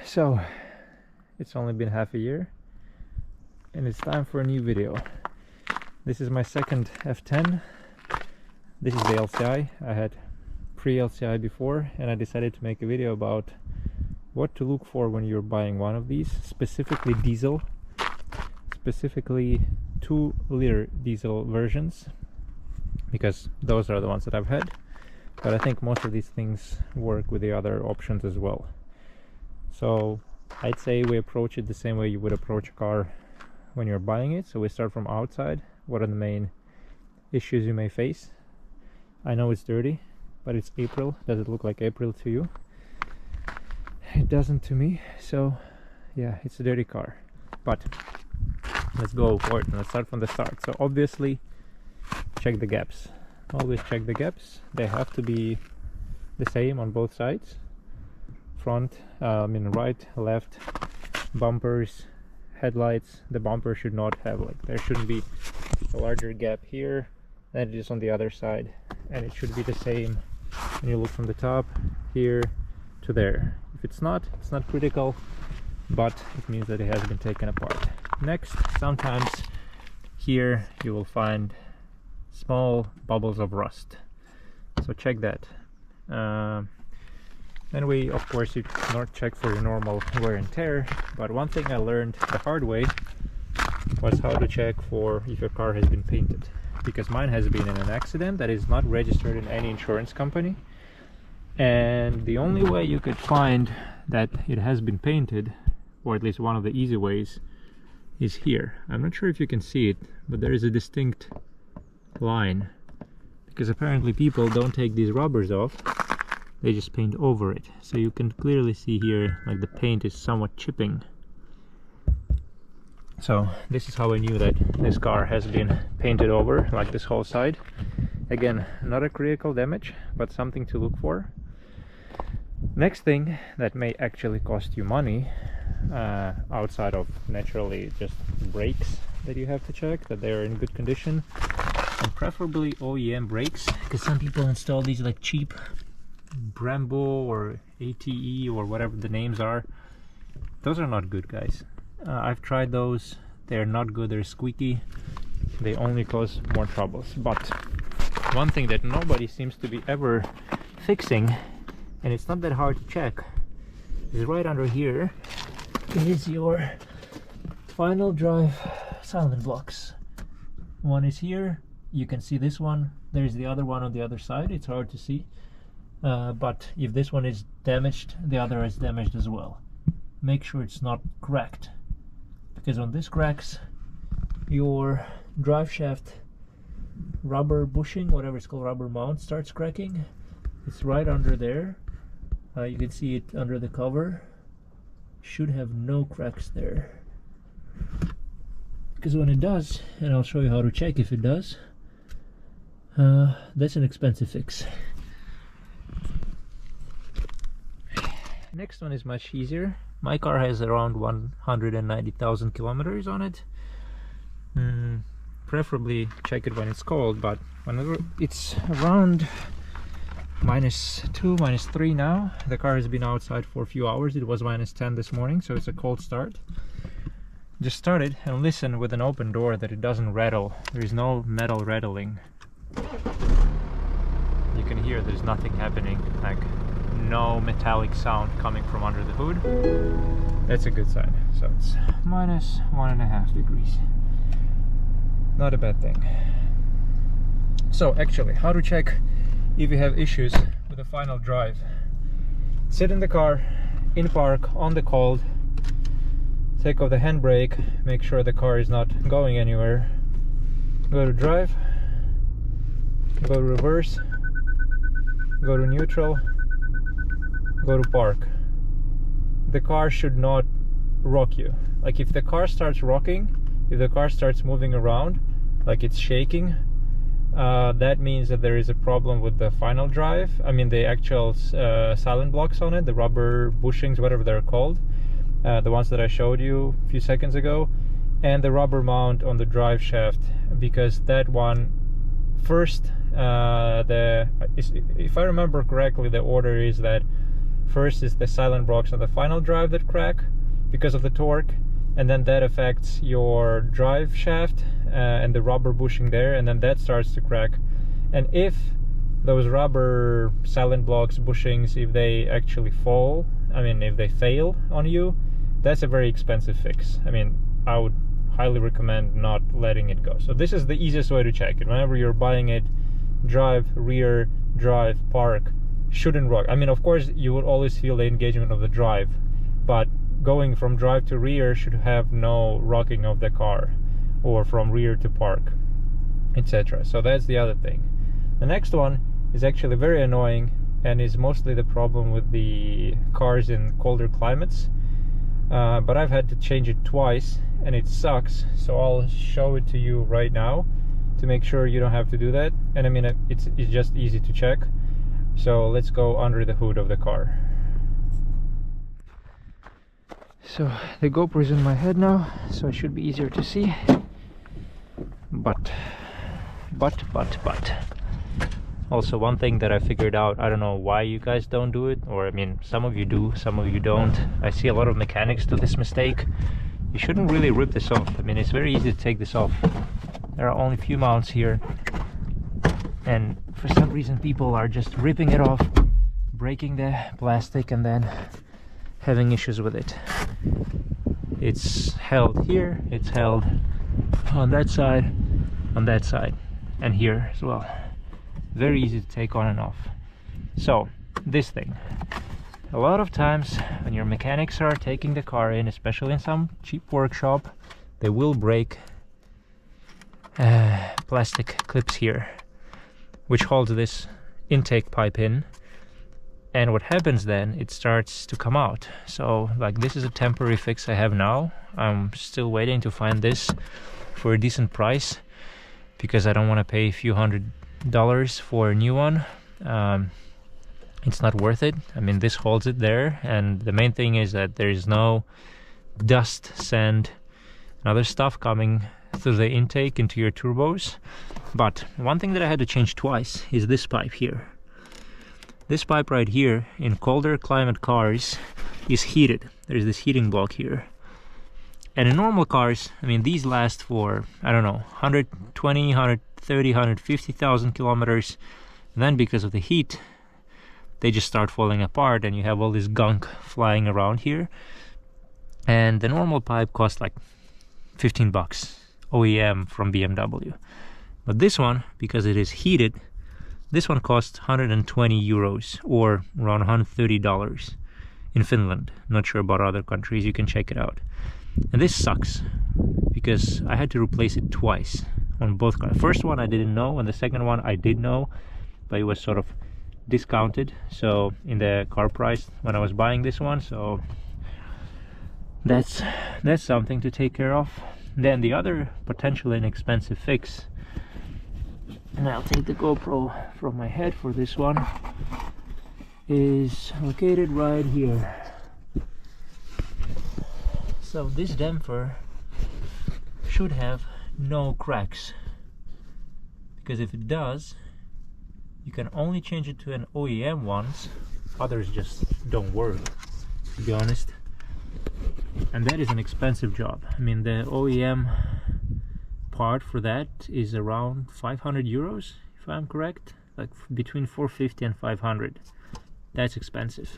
So it's only been half a year and it's time for a new video. This is my second F10. This is the LCI. I had pre-LCI before, and I decided to make a video about what to look for when you're buying one of these, specifically diesel, specifically 2-liter diesel versions, because those are the ones that I've had. But I think most of these things work with the other options as well. So I'd say we approach it the same way you would approach a car when you're buying it. So we start from outside. What are the main issues you may face? I know it's dirty, but it's April. Does it look like April to you? It doesn't to me. So yeah, it's a dirty car. But let's go for it and let's start from the start. So obviously check the gaps. Always check the gaps. They have to be the same on both sides. Front, right, left, bumpers, headlights. The bumper should not have, like, there shouldn't be a larger gap here than it is on the other side, and it should be the same when you look from the top here to there. If it's not critical, but it means that it has been taken apart. Next, sometimes here you will find small bubbles of rust, so check that. Then we, of course, you not check for your normal wear and tear, but one thing I learned the hard way was how to check for if your car has been painted, because mine has been in an accident that is not registered in any insurance company, and the only way you could find that it has been painted, or at least one of the easy ways, is here. I'm not sure if you can see it, but there is a distinct line, because apparently people don't take these rubbers off, they just paint over it. So you can clearly see here, like, the paint is somewhat chipping. So this is how I knew that this car has been painted over, like this whole side. Again, not a critical damage, but something to look for. Next thing that may actually cost you money, outside of naturally just brakes that you have to check that they're in good condition, and preferably OEM brakes, because some people install these like cheap Brembo or ATE or whatever the names are. Those are not good, guys. I've tried those. They're not good. They're squeaky. They only cause more troubles. But one thing that nobody seems to be ever fixing, and it's not that hard to check, is right under here is your final drive silent blocks. One is here. You can see this one. There's the other one on the other side. It's hard to see. But if this one is damaged, the other is damaged as well. Make sure it's not cracked, because when this cracks, your drive shaft rubber bushing, whatever it's called, rubber mount, starts cracking. It's right under there. You can see it under the cover. Should have no cracks there, because when it does, and I'll show you how to check if it does, that's an expensive fix. Next one is much easier. My car has around 190,000 kilometers on it. Preferably check it when it's cold, but whenever it's around -2, -3 now, the car has been outside for a few hours. It was -10 this morning, so it's a cold start. Just start it and listen with an open door that it doesn't rattle. There is no metal rattling. You can hear there's nothing happening, like no metallic sound coming from under the hood. That's a good sign. So it's -1.5 degrees. Not a bad thing. So actually, how to check if you have issues with the final drive. Sit in the car, in park, on the cold, take off the handbrake, make sure the car is not going anywhere, go to drive, go to reverse, go to neutral, go to park. The car should not rock you. Like, if the car starts rocking, if the car starts moving around like it's shaking, that means that there is a problem with the final drive. I mean the actual silent blocks on it, the rubber bushings, whatever they're called, the ones that I showed you a few seconds ago, and the rubber mount on the drive shaft, because that one first, if I remember correctly, the order is that First is the silent blocks on the final drive that crack because of the torque, and then that affects your drive shaft and the rubber bushing there, and then that starts to crack. And if those rubber silent blocks bushings, if they actually fall, I mean if they fail on you, that's a very expensive fix. I mean, I would highly recommend not letting it go. So this is the easiest way to check it. Whenever you're buying it, drive, rear, drive, park, shouldn't rock. I mean, of course you would always feel the engagement of the drive, but going from drive to rear should have no rocking of the car, or from rear to park, etc. So that's the other thing. The next one is actually very annoying and is mostly the problem with the cars in colder climates, but I've had to change it twice and it sucks, so I'll show it to you right now to make sure you don't have to do that. And I mean, it's just easy to check. So let's go under the hood of the car. So the GoPro is in my head now, so it should be easier to see. But also one thing that I figured out, I don't know why you guys don't do it, or I mean some of you do, some of you don't. I see a lot of mechanics do this mistake. You shouldn't really rip this off. I mean, it's very easy to take this off. There are only a few mounts here, and for some reason people are just ripping it off, breaking the plastic, and then having issues with it. It's held here, it's held on that side, and here as well. Very easy to take on and off. So this thing, a lot of times when your mechanics are taking the car in, especially in some cheap workshop, they will break plastic clips here, which holds this intake pipe in. And what happens then, it starts to come out. So like, this is a temporary fix I have now. I'm still waiting to find this for a decent price, because I don't want to pay a few $100s for a new one. It's not worth it. I mean, this holds it there, and the main thing is that there is no dust, sand, and other stuff coming through the intake into your turbos. But one thing that I had to change twice is this pipe here. This pipe right here, in colder climate cars, is heated. There's this heating block here. And in normal cars, I mean, these last for, I don't know, 120, 130, 150,000 kilometers. And then because of the heat, they just start falling apart, and you have all this gunk flying around here. And the normal pipe costs like 15 bucks, OEM from BMW. But this one, because it is heated, this one costs 120 euros, or around $130 in Finland. Not sure about other countries, you can check it out. And this sucks, because I had to replace it twice on both cars. First one I didn't know, and the second one I did know, but it was sort of discounted, so in the car price when I was buying this one. So that's something to take care of. Then the other potentially inexpensive fix, and I'll take the GoPro from my head for this one, is located right here. So this damper should have no cracks, because if it does, you can only change it to an OEM ones. Others just don't work, to be honest. And that is an expensive job. I mean, the OEM part for that is around 500 euros, if I'm correct, like between 450 and 500. That's expensive.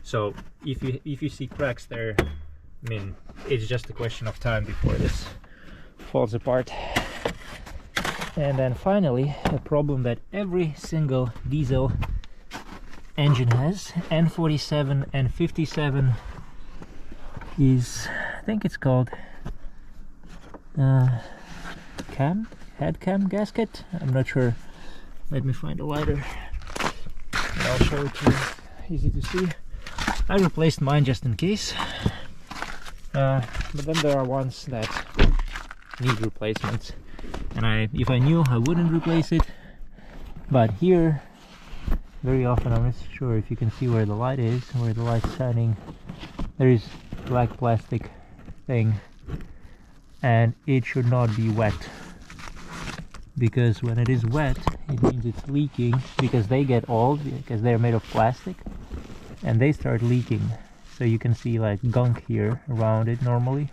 So if you see cracks there, I mean, it's just a question of time before this falls apart. And then finally, a problem that every single diesel engine has, N47 and 57, is, I think it's called head cam gasket. I'm not sure. Let me find a lighter and I'll show it to you. Easy to see. I replaced mine just in case, but then there are ones that need replacements, and if I knew, I wouldn't replace it. But here, very often, I'm not sure if you can see where the light is, where the light's shining, there is black plastic thing, and it should not be wet, because when it is wet, it means it's leaking, because they get old, because they're made of plastic, and they start leaking. So you can see like gunk here around it normally,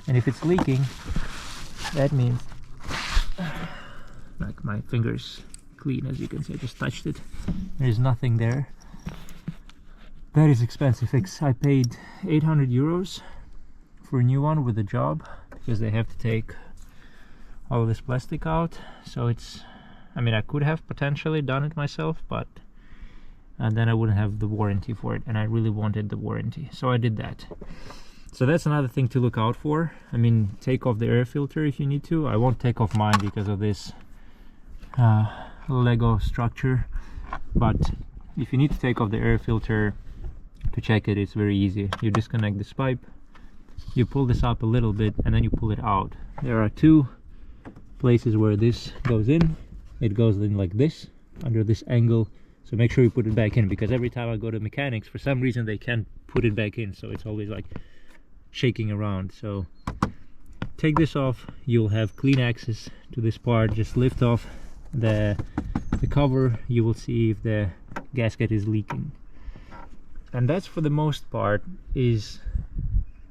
and if it's leaking, that means like my fingers clean, as you can see. I just touched it, there's nothing there. That is expensive fix. I paid 800 euros for a new one with a job, because they have to take all of this plastic out. So it's, I mean, I could have potentially done it myself, but then I wouldn't have the warranty for it, and I really wanted the warranty, so I did that. So that's another thing to look out for. I mean, take off the air filter if you need to. I won't take off mine because of this Lego structure, but if you need to take off the air filter to check it, it's very easy. You disconnect this pipe, you pull this up a little bit, and then you pull it out. There are two places where this goes in. It goes in like this, under this angle, so make sure you put it back in, because every time I go to mechanics, for some reason they can't put it back in, so it's always like shaking around. So take this off, you'll have clean access to this part. Just lift off the cover, you will see if the gasket is leaking. And that's, for the most part, is,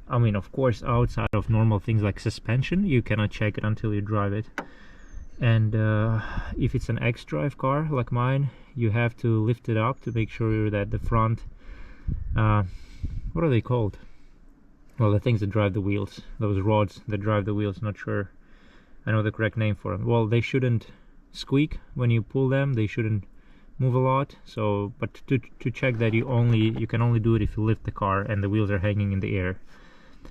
I mean, of course, outside of normal things like suspension, you cannot check it until you drive it. And if it's an X-Drive car like mine, you have to lift it up to make sure that the front, what are they called? Well, the things that drive the wheels, those rods that drive the wheels, not sure I know the correct name for them. Well, they shouldn't squeak when you pull them, they shouldn't move a lot. So, but to check that, you can only do it if you lift the car and the wheels are hanging in the air.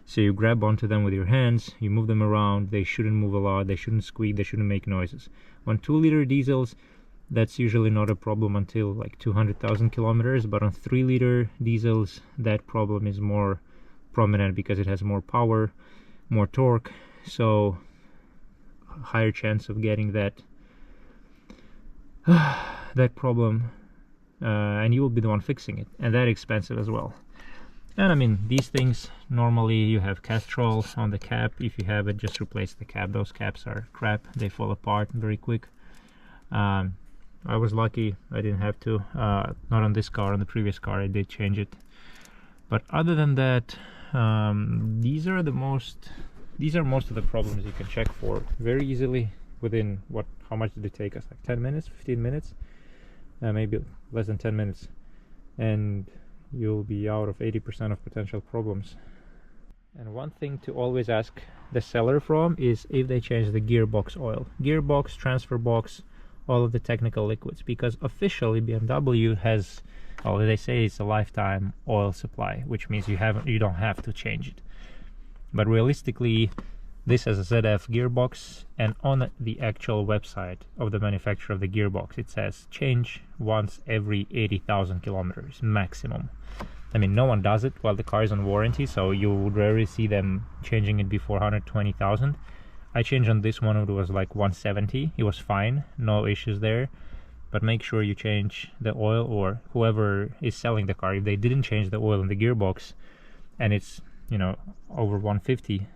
So you grab onto them with your hands, you move them around, they shouldn't move a lot, they shouldn't squeak, they shouldn't make noises. On 2-liter diesels, that's usually not a problem until like 200,000 kilometers, but on 3-liter diesels, that problem is more prominent because it has more power, more torque, so higher chance of getting that that problem, and you will be the one fixing it, and that expensive as well. And I mean, these things, normally you have Castrol on the cap. If you have it, just replace the cap. Those caps are crap, they fall apart very quick. I was lucky I didn't have to, not on this car. On the previous car I did change it, but other than that, these are most of the problems you can check for very easily within how much did it take us, like 10 minutes, 15 minutes, maybe less than 10 minutes, and you'll be out of 80% of potential problems. And one thing to always ask the seller from is if they change the gearbox oil, gearbox, transfer box, all of the technical liquids, because officially BMW has, well, they say it's a lifetime oil supply, which means you don't have to change it. But realistically, this has a ZF gearbox, and on the actual website of the manufacturer of the gearbox, it says change once every 80,000 kilometers maximum. I mean, no one does it while the car is on warranty, so you would rarely see them changing it before 120,000. I changed on this one, it was like 170. It was fine, no issues there. But make sure you change the oil, or whoever is selling the car, if they didn't change the oil in the gearbox and it's, you know, over 150,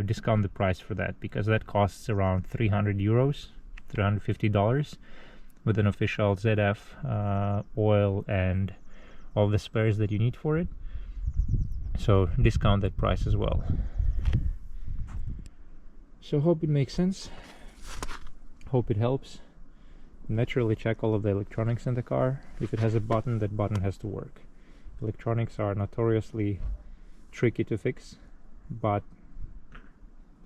discount the price for that, because that costs around 300 euros, $350 with an official ZF oil and all the spares that you need for it. So discount that price as well. So hope it makes sense, hope it helps. Naturally check all of the electronics in the car. If it has a button, that button has to work. Electronics are notoriously tricky to fix, but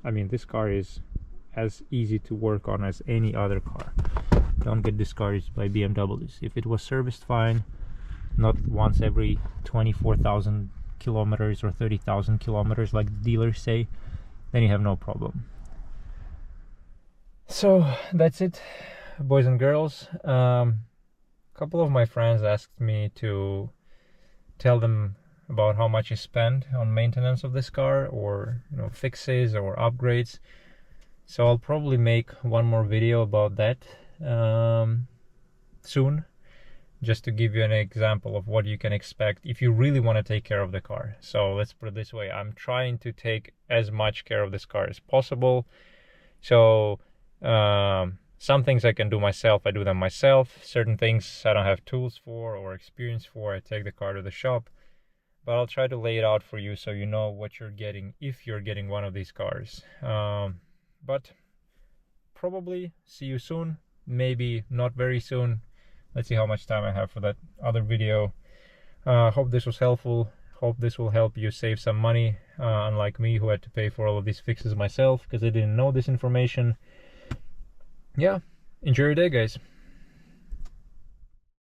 I mean, this car is as easy to work on as any other car. Don't get discouraged by BMWs. If it was serviced fine, not once every 24,000 kilometers or 30,000 kilometers like the dealers say, then you have no problem. So that's it, boys and girls. A couple of my friends asked me to tell them about how much I spend on maintenance of this car, or fixes or upgrades. So I'll probably make one more video about that soon, just to give you an example of what you can expect if you really want to take care of the car. So let's put it this way, I'm trying to take as much care of this car as possible. So Some things I can do myself, I do them myself. Certain things I don't have tools for or experience for, I take the car to the shop. But I'll try to lay it out for you so you know what you're getting if you're getting one of these cars. But probably see you soon, maybe not very soon. Let's see how much time I have for that other video. Hope this was helpful. Hope this will help you save some money, unlike me, who had to pay for all of these fixes myself because I didn't know this information. Yeah, enjoy your day, guys.